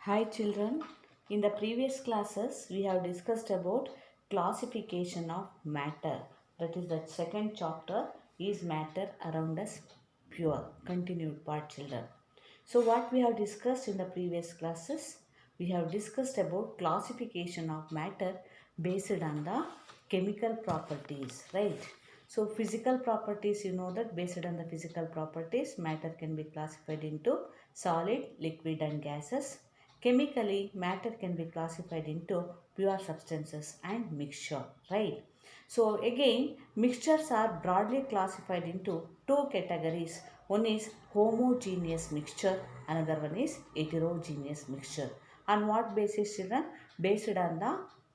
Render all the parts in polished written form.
Hi children, in the previous classes we have discussed about classification of matter. That is the second chapter is matter around us pure. Continued part children. So what we have discussed in the previous classes? We have discussed about classification of matter based on the chemical properties, right? So physical properties, you know that based on the physical properties, matter can be classified into solid, liquid and gases. Chemically, matter can be classified into pure substances and mixture, right? So again, mixtures are broadly classified into two categories. One is homogeneous mixture, another one is heterogeneous mixture. On what basis, children? Based on the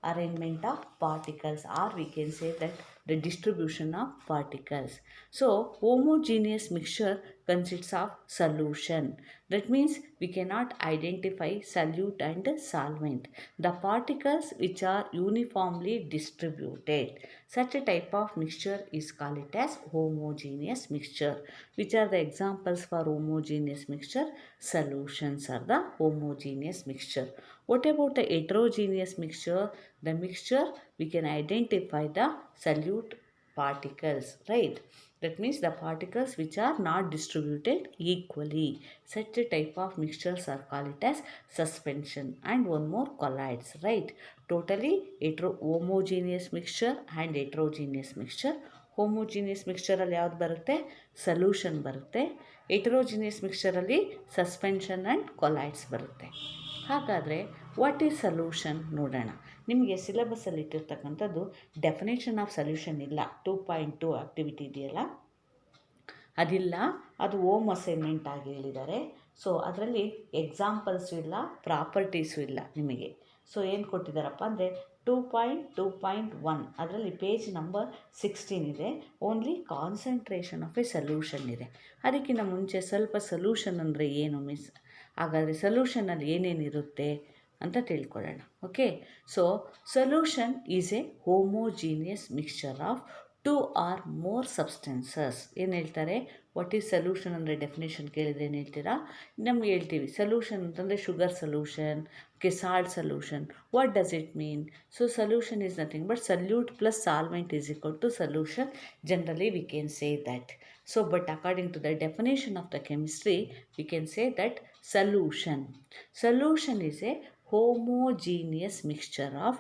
arrangement of particles, or we can say that the distribution of particles. So homogeneous mixture consists of solution. That means we cannot identify solute and solvent. The particles which are uniformly distributed. Such a type of mixture is called it as homogeneous mixture. Which are the examples for homogeneous mixture? Solutions are the homogeneous mixture. What about the heterogeneous mixture? The mixture we can identify the solute particles, right? That means the particles which are not distributed equally. Such a type of mixtures are called it as suspension, and one more colloids, right? Totally homogeneous mixture and heterogeneous mixture. Homogeneous ಮಿಕ್ಸ್ಚರಲ್ಲಿ ಯಾವ್ದು ಬರುತ್ತೆ? Solution ಬರುತ್ತೆ. Heterogeneous ಮಿಕ್ಸ್ಚರಲ್ಲಿ suspension and colloids ಬರುತ್ತೆ. ಹಾಗಾದರೆ what is solution ನೋಡೋಣ. ನಿಮಗೆ ಸಿಲೆಬಸ್ಸಲ್ಲಿ ಇಟ್ಟಿರ್ತಕ್ಕಂಥದ್ದು ಡೆಫಿನೇಷನ್ ಆಫ್ ಸೊಲ್ಯೂಷನ್ ಇಲ್ಲ. 2.2 ಆಕ್ಟಿವಿಟಿ ಇದೆಯಲ್ಲ, ಅದಿಲ್ಲ, ಅದು ಹೋಮ್ ಅಸೈನ್ಮೆಂಟ್ ಆಗಿ ಹೇಳಿದ್ದಾರೆ. ಸೊ ಅದರಲ್ಲಿ ಎಕ್ಸಾಂಪಲ್ಸು ಇಲ್ಲ, ಪ್ರಾಪರ್ಟೀಸು ಇಲ್ಲ ನಿಮಗೆ. ಸೊ ಏನು ಕೊಟ್ಟಿದ್ದಾರಪ್ಪ ಅಂದರೆ 2.2.1 ಅದರಲ್ಲಿ ಪೇಜ್ ನಂಬರ್ 16 ಇದೆ. Only concentration of a solution ಇದೆ. ಅದಕ್ಕಿಂತ ಮುಂಚೆ ಸ್ವಲ್ಪ ಸೊಲ್ಯೂಷನ್ ಅಂದರೆ ಏನು ಮಿಸ್, ಹಾಗಾದರೆ ಸೊಲ್ಯೂಷನಲ್ಲಿ ಏನೇನಿರುತ್ತೆ ಅಂತ ತಿಳ್ಕೊಳ್ಳೋಣ. Okay, so solution is a homogeneous mixture of 2 or more substances. ಏನು ಹೇಳ್ತಾರೆ? ವಾಟ್ ಈಸ್ ಸೊಲ್ಯೂಷನ್ ಅಂದರೆ ಡೆಫಿನೇಷನ್ ಕೇಳಿದ್ರೆ ಏನು ಹೇಳ್ತೀರಾ? ನಮ್ಗೆ ಹೇಳ್ತೀವಿ ಸೊಲ್ಯೂಷನ್ ಅಂತಂದರೆ sugar solution, salt solution. What does it mean? So solution is nothing but solute plus solvent is equal to solution. Generally we can say that. So but according to the definition of the chemistry, we can say that solution is a homogeneous mixture of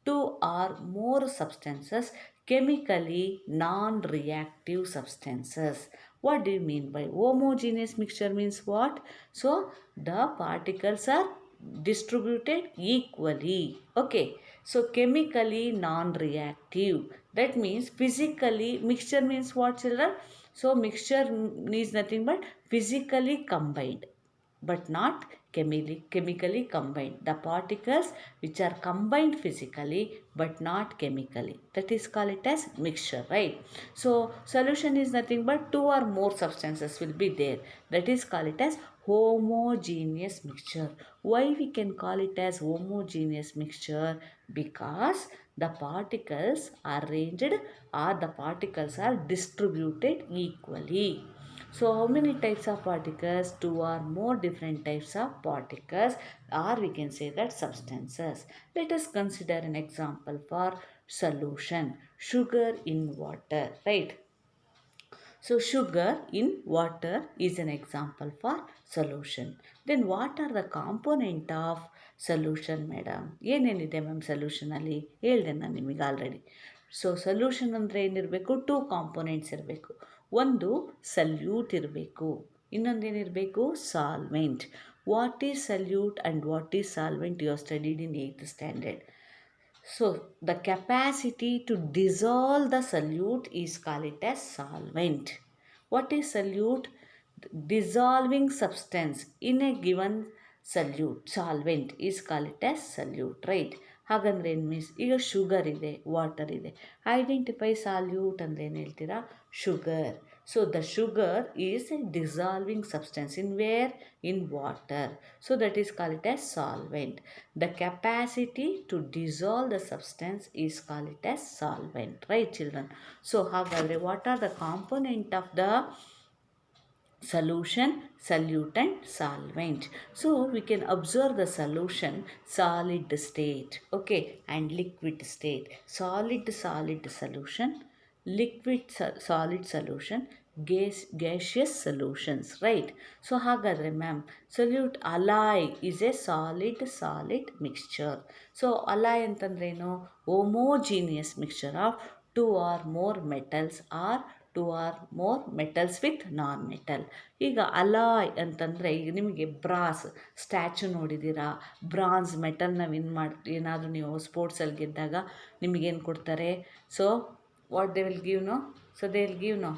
2 or more substances, chemically non-reactive substances. What do you mean by homogeneous mixture? Means what? So the particles are distributed equally. Okay, so chemically non-reactive, that means physically. Mixture means what, children? So mixture is nothing but physically combined but not chemically combined. The particles which are combined physically but not chemically, that is called it as mixture, right? So solution is nothing but 2 or more substances will be there, that is called it as homogeneous mixture. Why we can call it as homogeneous mixture? Because the particles are arranged or the particles are distributed equally. So how many types of particles? 2 or more different types of particles, or we can say that substances. Let us consider an example for solution. Sugar in water, right? So sugar in water is an example for solution. Then what are the component of solution, madam? ಏನೇನಿದೆ ma'am ಸೊಲ್ಯೂಷನಲ್ಲಿ? ಹೇಳಿದೆ ನಾನು ನಿಮಗೆ already. So solution ಅಂದರೆ ಏನಿರಬೇಕು? 2 components ಇರಬೇಕು. ಒಂದು solute ಇರಬೇಕು, ಇನ್ನೊಂದೇನಿರಬೇಕು? Solvent. What is solute and what is solvent? You are studied in 8th standard. So the capacity to dissolve the solute is called it as solvent. What is solute? Dissolving substance in a given solvent is called it as solute, right? ಹಾಗಂದ್ರೆ ಏನು means? ಈಗ sugar ಇದೆ, water ಇದೆ. Identify salute ಅಂದರೆ ಏನು ಹೇಳ್ತೀರಾ? Sugar. So the sugar is A dissolving substance in where? In water. So that is called it as solvent. The capacity to dissolve the substance is called it as solvent, right children? So ಹಾಗಾದರೆ what are the component of the solution, solute, solvent. So we can observe the solution solid state, okay, and liquid state. Solid solution, solid solution, gaseous solutions, right? So ಹಾಗಾದರೆ ma'am solute alloy is a solid mixture. So alloy ಅಂತಂದ್ರೇನು? Homogeneous mixture of two or more metals or two or more metals with non metal. ಈಗ alloy ಅಂತಂದರೆ, ಈಗ ನಿಮಗೆ brass statue ನೋಡಿದ್ದೀರಾ, bronze ಮೆಟಲ್ನ ಏನಾದರೂ ನೀವು ಸ್ಪೋರ್ಟ್ಸಲ್ಲಿ ಗೆದ್ದಾಗ ನಿಮಗೇನು ಕೊಡ್ತಾರೆ? So what they will give no? So they will give no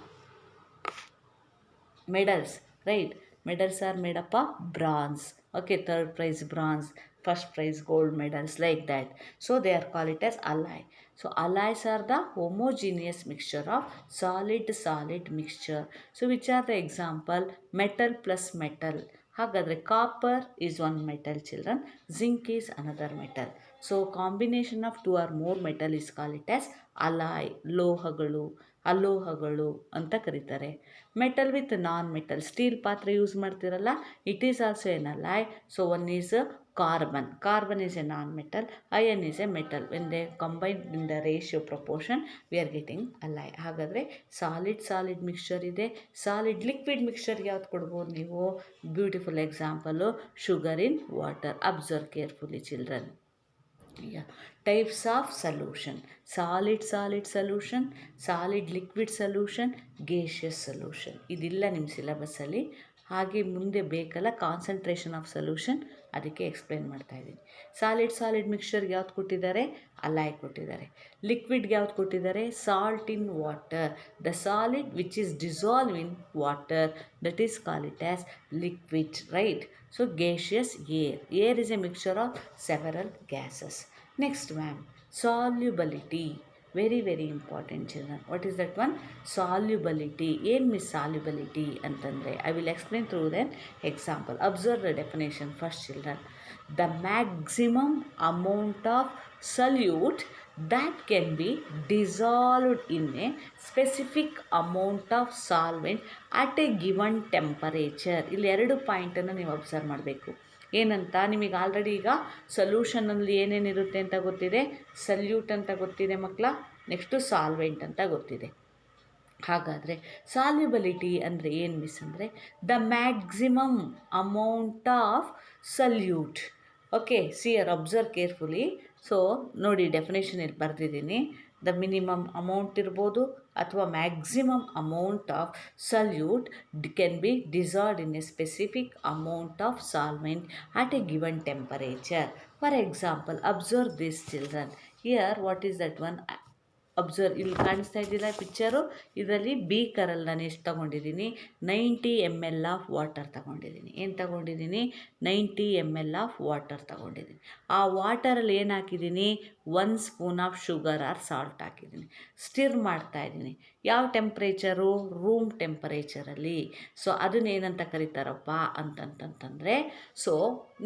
medals, right? Medals are made up of bronze, okay, third prize bronze, first prize gold medals, like that. So they are called it as alloy. So alloys are the homogeneous mixture of solid mixture. So which are the example? Metal plus metal. ಹಾಗಾದರೆ copper is one metal children, zinc is another metal. So combination of two or more metal is call it as alloy, ಅಲೋಹಗಳು ಅಂತ ಕರೀತಾರೆ. Metal with non metal, steel ಪಾತ್ರೆ use ಮಾಡ್ತಿರಲ್ಲ, it is also an alloy. So one is carbon is a non metal, iron is a metal. When they combine in the ratio proportion we are getting alloy. ಹಾಗಾದರೆ solid mixture ಇದೆ. Solid liquid ಮಿಕ್ಸ್ಚರ್ಗೆ ಯಾವ್ದು ಕೊಡ್ಬೋದು ನೀವು? Beautiful example, sugar in water. Observe carefully children. Types of solution: solid solution, solid liquid solution, gaseous solution. ಇದಿಲ್ಲ ನಿಮ್ಮ ಸಿಲೆಬಸ್ಸಲ್ಲಿ. ಹಾಗೆ ಮುಂದೆ ಬೇಕಲ್ಲ ಕಾನ್ಸಂಟ್ರೇಷನ್ ಆಫ್ ಸೊಲ್ಯೂಷನ್, ಅದಕ್ಕೆ ಎಕ್ಸ್ಪ್ಲೇನ್ ಮಾಡ್ತಾ ಇದ್ದೀನಿ. ಸಾಲಿಡ್ ಮಿಕ್ಸ್ಚರ್ಗೆ ಯಾವ್ದು ಕೊಟ್ಟಿದ್ದಾರೆ? ಅಲಾಯ್ ಕೊಟ್ಟಿದ್ದಾರೆ. ಲಿಕ್ವಿಡ್ಗೆ ಯಾವ್ದು ಕೊಟ್ಟಿದ್ದಾರೆ? Salt in water. The solid which is dissolve in water, that is call it as liquid, right? So gaseous, air is a mixture of several gases. Next ma'am, solubility. Very important children. What is that one? Solubility. ಏನು miss solubility ಅಂತಂದರೆ, I will explain through an example. Observe the definition first children. The maximum amount of solute that can be dissolved in a specific amount of solvent at a given temperature. ಇಲ್ಲಿ 2 ಪಾಯಿಂಟನ್ನು ನೀವು observe ಮಾಡಬೇಕು. ಏನಂತ? ನಿಮಗೆ already ಈಗ ಸೊಲ್ಯೂಷನಲ್ಲಿ ಏನೇನಿರುತ್ತೆ ಅಂತ ಗೊತ್ತಿದೆ. Salute ಅಂತ ಗೊತ್ತಿದೆ ಮಕ್ಕಳ, ನೆಕ್ಸ್ಟು ಸಾಲ್ವೆಂಟ್ ಅಂತ ಗೊತ್ತಿದೆ. ಹಾಗಾದರೆ ಸಾಲ್ಯುಬಿಲಿಟಿ ಅಂದರೆ ಏನು ಮಿಸ್ ಅಂದರೆ, the maximum amount of solute. Okay, ಸಿಯರ್ ಅಬ್ಸರ್ವ್ ಕೇರ್ಫುಲಿ. ಸೊ ನೋಡಿ, ಡೆಫಿನೇಷನ್ ಇಲ್ಲಿ ಬರೆದಿದ್ದೀನಿ. ದ ಮಿನಿಮಮ್ ಅಮೌಂಟ್ ಇರ್ಬೋದು ಅಥವಾ maximum amount of solute can be dissolved in a specific amount of solvent at a given temperature. For example, observe this children. Here what is that one? Observe, ಇಲ್ಲಿ ಕಾಣಿಸ್ತಾ ಇದ್ದಿಲ್ಲ picture. ಇದರಲ್ಲಿ ಬೀಕರಲ್ಲಿ ನಾನು ಎಷ್ಟು ತೊಗೊಂಡಿದ್ದೀನಿ? 90 ml of water ತೊಗೊಂಡಿದ್ದೀನಿ. ಏನು ತೊಗೊಂಡಿದ್ದೀನಿ? 90 ml ಆಫ್ ವಾಟರ್ ತೊಗೊಂಡಿದ್ದೀನಿ. ಆ ವಾಟರಲ್ಲಿ ಏನು ಹಾಕಿದ್ದೀನಿ? 1 spoon of sugar or salt ಹಾಕಿದ್ದೀನಿ. ಸ್ಟಿರ್ ಮಾಡ್ತಾಯಿದ್ದೀನಿ. ಯಾವ ಟೆಂಪ್ರೇಚರು? ರೂಮ್ ಟೆಂಪರೇಚರಲ್ಲಿ. ಸೊ ಅದನ್ನೇನಂತ ಕರೀತಾರಪ್ಪ ಅಂತಂತಂದರೆ, ಸೊ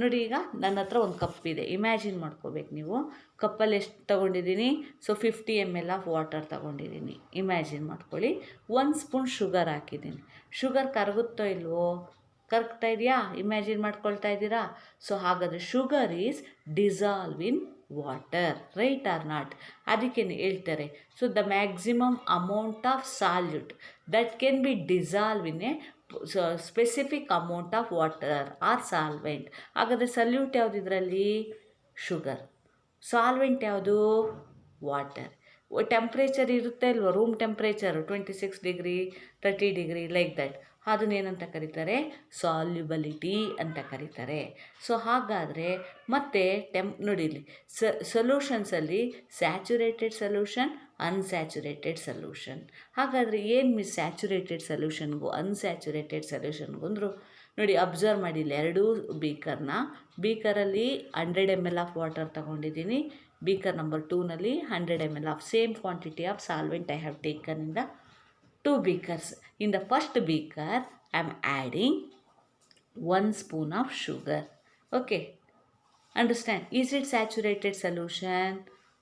ನೋಡಿ, ಈಗ ನನ್ನ ಹತ್ರ ಒಂದು ಕಪ್ ಇದೆ. ಇಮ್ಯಾಜಿನ್ ಮಾಡ್ಕೋಬೇಕು ನೀವು. ಕಪ್ಪಲ್ಲಿ ಎಷ್ಟು ತೊಗೊಂಡಿದ್ದೀನಿ? ಸೊ 50 ml ಆಫ್ ವಾಟರ್ ತೊಗೊಂಡಿದ್ದೀನಿ. ಇಮ್ಯಾಜಿನ್ ಮಾಡ್ಕೊಳ್ಳಿ. 1 ಸ್ಪೂನ್ ಶುಗರ್ ಹಾಕಿದ್ದೀನಿ. ಶುಗರ್ ಕರಗುತ್ತೋ ಇಲ್ವೋ? ಕರಗ್ತಾ ಇದೆಯಾ? ಇಮ್ಯಾಜಿನ್ ಮಾಡ್ಕೊಳ್ತಾ ಇದ್ದೀರಾ? ಸೊ ಹಾಗಾದರೆ sugar is dissolve in water, right or not? ಅದಕ್ಕೆ ಹೇಳ್ತಾರೆ, so the maximum amount of solute that can be dissolve in a specific amount of water or solvent. ಹಾಗಾದರೆ ಸಲ್ಯೂಟ್ ಯಾವುದು ಇದರಲ್ಲಿ? ಶುಗರ್. ಸಾಲ್ವೆಂಟ್ ಯಾವುದು? Water. Temperature ಇರುತ್ತೆ ಅಲ್ವ, room temperature 26 degree 30 degree, like that. ಅದನ್ನೇನಂತ ಕರೀತಾರೆ? ಸಾಲ್ಯುಬಿಲಿಟಿ ಅಂತ ಕರೀತಾರೆ. ಸೊ ಹಾಗಾದರೆ ಮತ್ತೆ ನೋಡಿ ಇಲ್ಲಿ ಸೊಲ್ಯೂಷನ್ಸಲ್ಲಿ ಸ್ಯಾಚುರೇಟೆಡ್ ಸೊಲ್ಯೂಷನ್, ಅನ್ಸ್ಯಾಚುರೇಟೆಡ್ ಸೊಲ್ಯೂಷನ್. ಹಾಗಾದರೆ ಏನು ಮಿಸ್ ಸ್ಯಾಚುರೇಟೆಡ್ ಸೊಲ್ಯೂಷನ್ಗೂ ಅನ್ಸ್ಯಾಚುರೇಟೆಡ್ ಸೊಲ್ಯೂಷನ್ಗೂ ಅಂದರು? ನೋಡಿ, ಅಬ್ಸರ್ವ್ ಮಾಡಿ ಇಲ್ಲಿ 2 ಬೀಕರಲ್ಲಿ 100 ml ಆಫ್ ವಾಟರ್ ತೊಗೊಂಡಿದ್ದೀನಿ. ಬೀಕರ್ ನಂಬರ್ 2ನಲ್ಲಿ 100 ml of same quantity of solvent I have taken in the 2 beakers. In the first beaker, I am adding 1 spoon of sugar. Okay, understand? Is it saturated solution?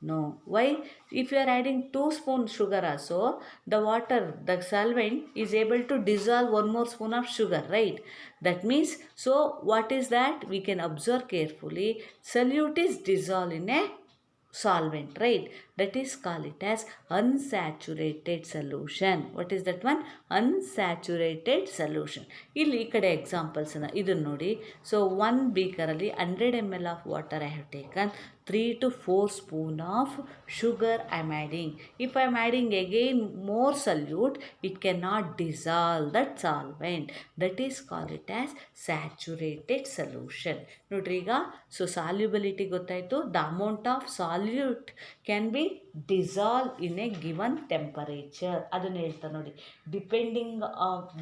No. Why? If you are adding 2 spoons sugar also, the water, the solvent is able to dissolve 1 more spoon of sugar, right? That means, so what is that? We can observe carefully. Solute is dissolved in a solvent, right? That is called it as unsaturated solution. What is that one? Unsaturated solution. ಇಲ್ಲಿ ಈ ಕಡೆ ಎಕ್ಸಾಂಪಲ್ಸನ್ನು ಇದನ್ನು ನೋಡಿ. So 1 ಬೀಕರಲ್ಲಿ 100 ml of water I have taken. 3 to 4 spoon of sugar I am adding. If I am adding again more solute, it cannot dissolve that solvent. That is called it as saturated solution. ನೋಡ್ರಿ ಈಗ so solubility ಗೊತ್ತಾಯಿತು. The amount of solute can be dissolve in a given temperature. ಅದನ್ನು ಹೇಳ್ತಾರೆ ನೋಡಿ.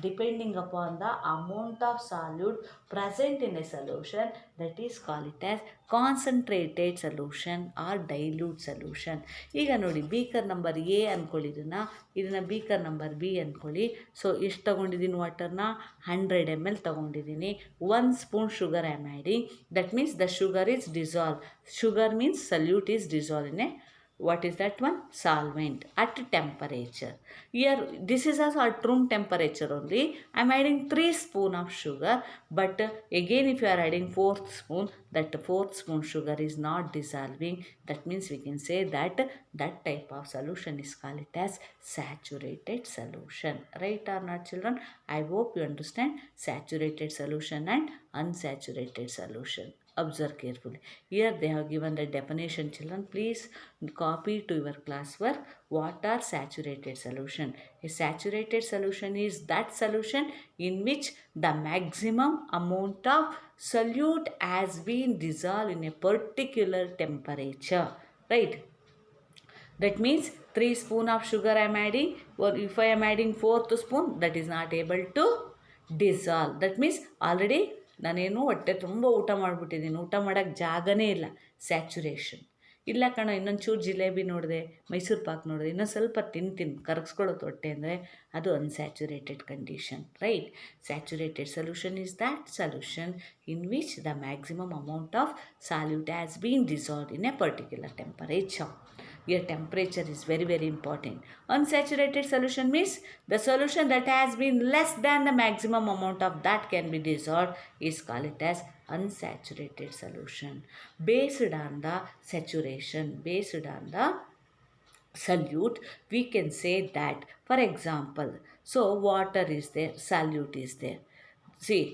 Depending upon the amount of solute present in a solution, that is call it as concentrated solution or dilute solution. ಈಗ ನೋಡಿ, beaker number A ಅಂದ್ಕೊಳ್ಳಿ, ಇದನ್ನು beaker number B ಅಂದ್ಕೊಳ್ಳಿ. So ಎಷ್ಟು ತೊಗೊಂಡಿದ್ದೀನಿ ವಾಟರ್ನ? 100 ml ತೊಗೊಂಡಿದ್ದೀನಿ. 1 spoon sugar I am adding. That means the sugar is dissolved. Sugar means solute is dissolved in a, what is that one? Solvent at temperature. Here this is also at room temperature only. I am adding 3 spoon of sugar, but again if you are adding 4th spoon, that 4th spoon sugar is not dissolving. That means we can say that that type of solution is called it as saturated solution. Right or not, children? I hope you understand saturated solution and unsaturated solution. Observe carefully. Here they have given the definition, children. Please copy to your classwork. What are saturated solution? A saturated solution is that solution in which the maximum amount of solute has been dissolved in a particular temperature, right? That means 3 spoon of sugar I am adding, or if I am adding 4th spoon, that is not able to dissolve. That means already ನಾನೇನು ಹೊಟ್ಟೆ ತುಂಬ ಊಟ ಮಾಡಿಬಿಟ್ಟಿದ್ದೀನಿ, ಊಟ ಮಾಡೋಕ್ಕೆ ಜಾಗನೇ ಇಲ್ಲ. Saturation ಇಲ್ಲ ಕಣ, ಇನ್ನೊಂದು ಚೂರು ಜಿಲೇಬಿ ನೋಡಿದೆ, ಮೈಸೂರು ಪಾಕ್ ನೋಡಿದೆ, ಇನ್ನೊಂದು ಸ್ವಲ್ಪ ತಿಂತೀನಿ ಕರಗಿಸ್ಕೊಳ್ಳೋದು ಹೊಟ್ಟೆ ಅಂದರೆ ಅದು unsaturated condition, right? Saturated solution is that solution in which the maximum amount of salute has been dissolved in A particular temperature. Your temperature is very, very important. Unsaturated solution means the solution that has been less than the maximum amount of that can be dissolved is called it as unsaturated solution. Based on the saturation, based on the solute, we can say that, for example, so water is there, solute is there. See,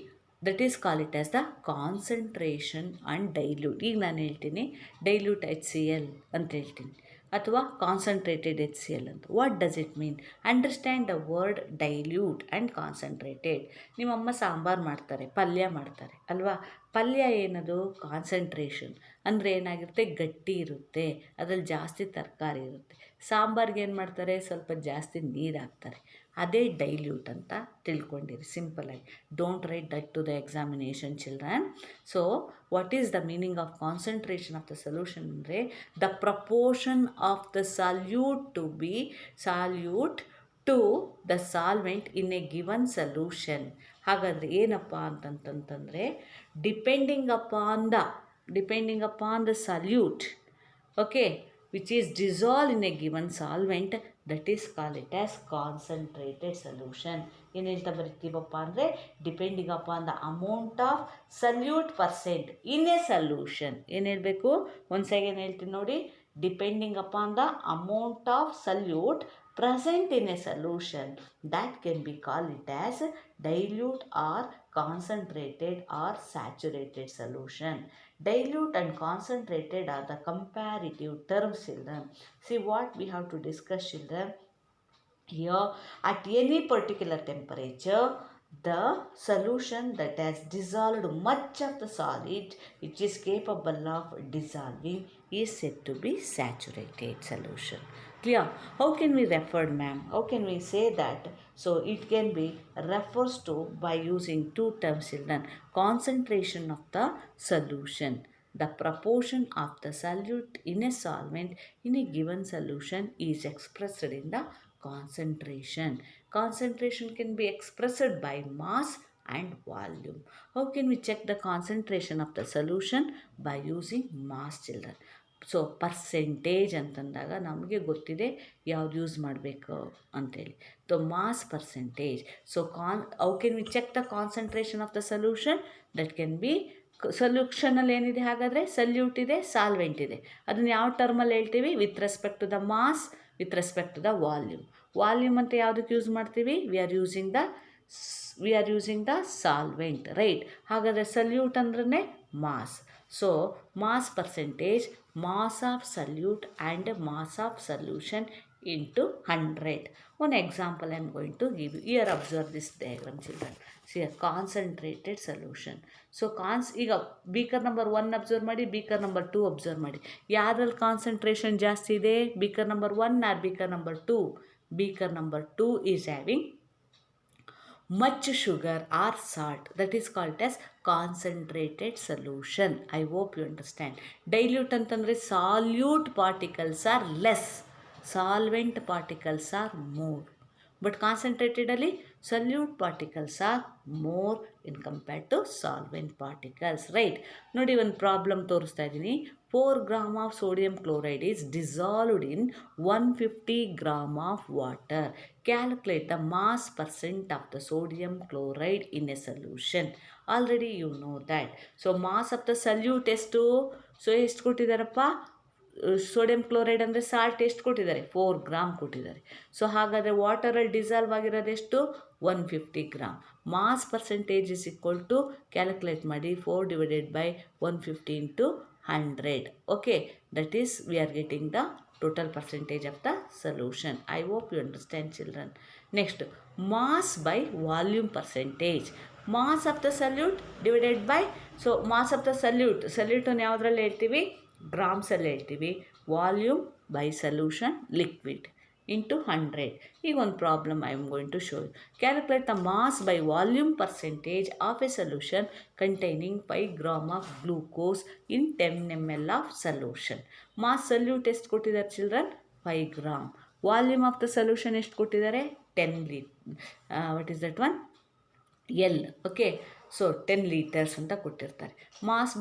that is called it as the concentration and dilute. ಈಗ ನಾನು ಹೇಳ್ತೀನಿ dilute HCl ಅಂತ ಹೇಳ್ತೀನಿ, ಅಥವಾ concentrated HCl ಅಂತ. What does it mean? Understand the word dilute and concentrated. ನಿಮ್ಮಮ್ಮ ಸಾಂಬಾರು ಮಾಡ್ತಾರೆ, ಪಲ್ಯ ಮಾಡ್ತಾರೆ ಅಲ್ವಾ? ಪಲ್ಯ ಏನದು? ಕಾನ್ಸಂಟ್ರೇಷನ್ ಅಂದರೆ ಏನಾಗಿರುತ್ತೆ? ಗಟ್ಟಿ ಇರುತ್ತೆ, ಅದರಲ್ಲಿ ಜಾಸ್ತಿ ತರಕಾರಿ ಇರುತ್ತೆ. ಸಾಂಬಾರ್ಗೆ ಏನು ಮಾಡ್ತಾರೆ? ಸ್ವಲ್ಪ ಜಾಸ್ತಿ ನೀರು ಹಾಕ್ತಾರೆ. ಅದೇ ಡೈಲ್ಯೂಟ್ ಅಂತ ತಿಳ್ಕೊಂಡಿರಿ ಸಿಂಪಲಾಗಿ. Don't write that to the examination, children. So what is the meaning of concentration of the solution ಅಂದರೆ the proportion of the solute to the solvent in a given solution. ಹಾಗಾದರೆ ಏನಪ್ಪ ಅಂತಂತಂದರೆ depending upon the solute, okay, which is dissolved in a given solvent, that is called it as concentrated solution. ಏನು ಹೇಳ್ತಾ ಬರಿತೀವಪ್ಪ ಅಂದರೆ depending upon the amount of salute percent in a solution. ಏನು ಹೇಳಬೇಕು? ಒಂದು second ಹೇಳ್ತೀನಿ ನೋಡಿ. Depending upon the amount of salute present in a solution, that can be called it as dilute or concentrated or saturated solution. Dilute and concentrated are the comparative terms, children. See what we have to discuss, children. Here, at any particular temperature, the solution that has dissolved much of the solid which is capable of dissolving is said to be saturated solution. Clear? How can we refer, ma'am? How can we say that? So it can be refers to by using two terms, children. Concentration of the solution. The proportion of the solute in a solvent in a given solution is expressed in the concentration. Concentration can be expressed by mass and volume. How can we check the concentration of the solution? By using mass, children. So percentage ಅಂತಂದಾಗ ನಮಗೆ ಗೊತ್ತಿದೆ ಯಾವ್ದು use ಮಾಡಬೇಕು ಅಂತೇಳಿ. So mass percentage. So how can we check the concentration of the solution? That can be ಸೊಲ್ಯೂಷನಲ್ಲಿ ಏನಿದೆ ಹಾಗಾದರೆ salute ಇದೆ, ಸಾಲ್ವೆಂಟ್ ಇದೆ. ಅದನ್ನು ಯಾವ ಟರ್ಮಲ್ಲಿ ಹೇಳ್ತೀವಿ? With respect to the mass, with respect to the volume. Volume ಅಂತ ಯಾವುದಕ್ಕೆ ಯೂಸ್ ಮಾಡ್ತೀವಿ? We are using the solvent, right? ಹಾಗಾದರೆ ಸಲ್ಯೂಟ್ ಅಂದ್ರೆ mass. So mass percentage, mass of solute and mass of solution into 100. One example I am going to give you. Here observe this diagram, children. See a concentrated solution. So ಈಗ beaker number 1 observe ಮಾಡಿ, beaker number 2 observe ಮಾಡಿ. ಯಾವ್ದ್ರಲ್ಲಿ concentration ಜಾಸ್ತಿ ಇದೆ? Beaker number 1 or beaker number 2? Beaker number 2 is having much sugar or salt, that is called as concentrated solution. I hope you understand. Dilute ಅಂತಂದರೆ solute particles are less, solvent particles are more. But concentrated ಅಲ್ಲಿ solute particles are more in compared to solvent particles, right? ನೋಡಿ ಒಂದು problem ತೋರಿಸ್ತಾ ಇದ್ದೀನಿ. 4 gram of sodium chloride is dissolved in 150 gram of water. Calculate the mass percent of the sodium chloride in a solution. Already you know that. So mass of the solute ಎಷ್ಟು? So ಎಷ್ಟು ಕೊಟ್ಟಿದ್ದಾರಪ್ಪ? Sodium chloride ಅಂದರೆ salt ಎಷ್ಟು ಕೊಟ್ಟಿದ್ದಾರೆ? 4 gram ಕೊಟ್ಟಿದ್ದಾರೆ. So ಹಾಗಾದರೆ ವಾಟರಲ್ಲಿ dissolve ಆಗಿರೋದೆಷ್ಟು? 150 gram. Mass percentage is equal to, calculate ಮಾಡಿ, 4 divided by 150 into 100. Okay, that is we are getting the total percentage of the solution. I hope you understand, children. Next, mass by volume percentage. Mass of the solute divided by, so mass of the solute ಅನ್ನು ಯಾವುದ್ರಲ್ಲಿ ಹೇಳ್ತೀವಿ? ಗ್ರಾಮ್ಸಲ್ಲಿ ಹೇಳ್ತೀವಿ. Volume by solution liquid into 100. ಈಗ ಒಂದು problem I am going to show you. Calculate the mass by volume percentage of a solution containing 5 gram of glucose in 10 ml of solution. Mass solute ಎಷ್ಟು ಕೊಟ್ಟಿದ್ದಾರೆ children? 5 gram. Volume of the solution ಎಷ್ಟು ಕೊಟ್ಟಿದ್ದಾರೆ? 10 litre. What is that one? L. Okay, so 10 litres ಅಂತ ಕೊಟ್ಟಿರ್ತಾರೆ. Mass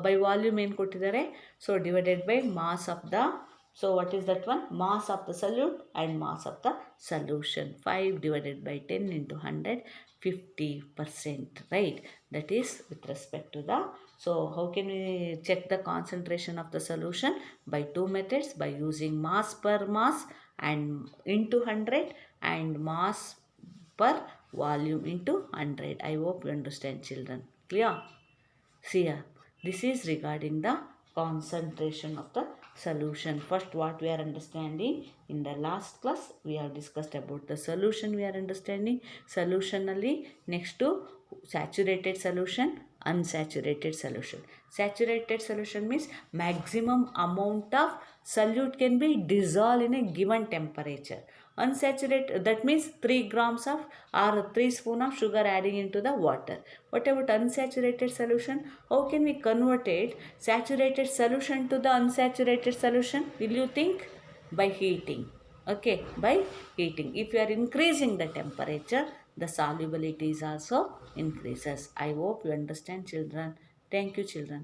by volume ಏನು ಕೊಟ್ಟಿದ್ದಾರೆ? So divided by mass of the, so what is that one? Mass of the solute and mass of the solution. 5 divided by 10 into 100, 50%, right? That is with respect to the, so how can we check the concentration of the solution? By 2 methods, by using mass per mass and into 100 and mass per volume into 100. I hope you understand, children. Clear? See here, this is regarding the concentration of the solution. First, what we are understanding in the last class, we have discussed about the solution. We are understanding solution alli. Next to saturated solution, unsaturated solution. Saturated solution means maximum amount of solute can be dissolved in a given temperature. Unsaturated, that means 3 grams of or 3 spoon of sugar adding into the water. What about unsaturated solution? How can we convert it, saturated solution to the unsaturated solution? Will you think? By heating. Okay, by heating. If you are increasing the temperature, the solubility is also increases. I hope you understand, children. Thank you, children.